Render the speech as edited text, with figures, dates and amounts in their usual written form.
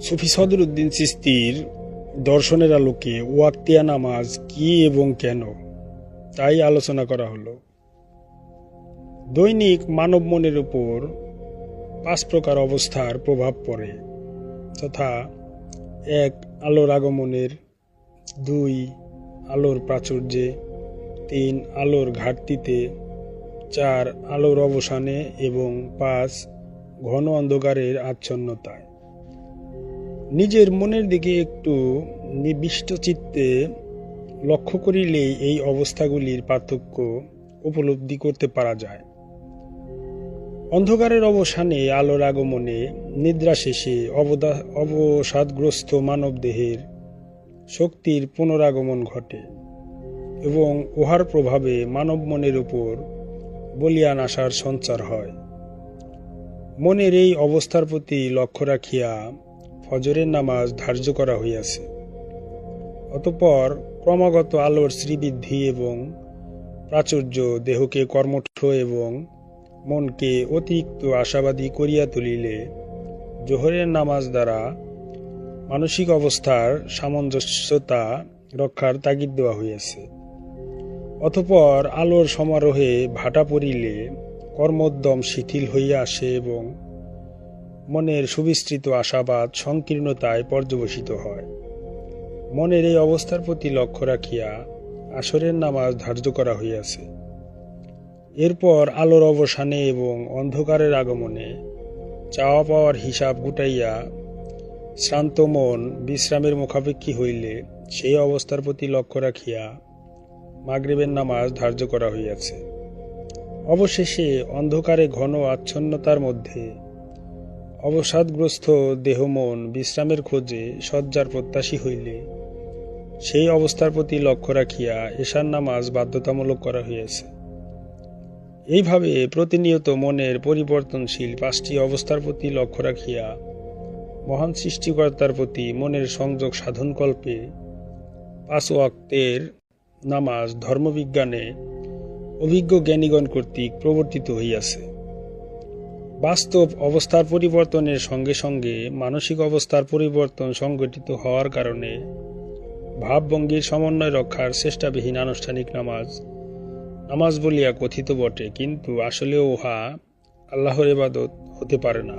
সুফি সদরুদ্দিন চিশতির দর্শনের আলোকে ওয়াক্তিয়া নামাজ কি এবং কেন, তাই আলোচনা করা হলো। দৈনিক মানব মনের উপর 5 প্রকার অবস্থার প্রভাব পড়ে, তথা 1. আলোর আগমনের, 2. আলোর প্রাচুর্যে, 3. আলোর ঘাটতিতে, 4. আলোর অবসানে এবং 5. ঘন অন্ধকারের আচ্ছন্নতায়। নিজের মনের দিকে একটু নিবিষ্ট চিত্তে লক্ষ্য করিলেই এই অবস্থাগুলির পার্থক্য উপলব্ধি করতে পারা যায়। অন্ধকারের অবসানে, আলোর আগমনে নিদ্রা শেষে অবসাদগ্রস্ত মানবদেহের শক্তির পুনরাগমন ঘটে এবং উহার প্রভাবে মানব মনের উপর বলীয়ান আশার সঞ্চার হয়। মনের এই অবস্থার প্রতি লক্ষ্য রাখিয়া ফজরের নামাজ ধার্য করা হইয়াছে। অতঃপর ক্রমাগত আলোর শ্রীবৃদ্ধি এবং প্রাচুর্য দেহকে কর্মঠ এবং মনকে অতিরিক্ত আশাবাদী করিয়া তুলিলে জোহরের নামাজ দ্বারা মানসিক অবস্থার সামঞ্জস্যতা রক্ষার তাগিদ দেওয়া হইয়াছে। অতঃপর আলোর সমারোহে ভাটা পড়িলে কর্মোদ্যম শিথিল হইয়া আসে এবং মনের সুবিস্তৃত আশাবাদ সংকীর্ণতায় পর্যবসিত হয়। মনের এই অবস্থার প্রতি লক্ষ্য রাখিয়া আসরের নামাজ ধার্য করা হইয়াছে। এরপর আলোর অবসানে এবং অন্ধকারের আগমনে চাওয়া পাওয়ার হিসাব গুটাইয়া শ্রান্ত মন বিশ্রামের মুখাপেক্ষী হইলে সেই অবস্থার প্রতি লক্ষ্য রাখিয়া মাগরিবের নামাজ ধার্য করা হইয়াছে। অবশেষে অন্ধকারে ঘন আচ্ছন্নতার মধ্যে অবসাদগ্রস্ত দেহমন বিশ্রামের খোঁজে শয্যার প্রত্যাশী হইলে সেই অবস্থার প্রতি লক্ষ্য রাখিয়া এশার নামাজ বাধ্যতামূলক করা হইয়াছে। এইভাবে প্রতিনিয়ত মনের পরিবর্তনশীল 5টি অবস্থার প্রতি লক্ষ্য রাখিয়া মহান সৃষ্টিকর্তার প্রতি মনের সংযোগ সাধনকল্পে 5 ওয়াক্তের নামাজ ধর্মবিজ্ঞানে অভিজ্ঞ জ্ঞানীগণ কর্তৃক প্রবর্তিত হইয়াছে। বাস্তব অবস্থার পরিবর্তনের সঙ্গে সঙ্গে মানসিক অবস্থার পরিবর্তন সংঘটিত হওয়ার কারণে ভাবভঙ্গির সমন্বয় রক্ষার চেষ্টাবিহীন আনুষ্ঠানিক নামাজ বলিয়া কথিত বটে, কিন্তু আসলে উহা আল্লাহর ইবাদত হতে পারে না।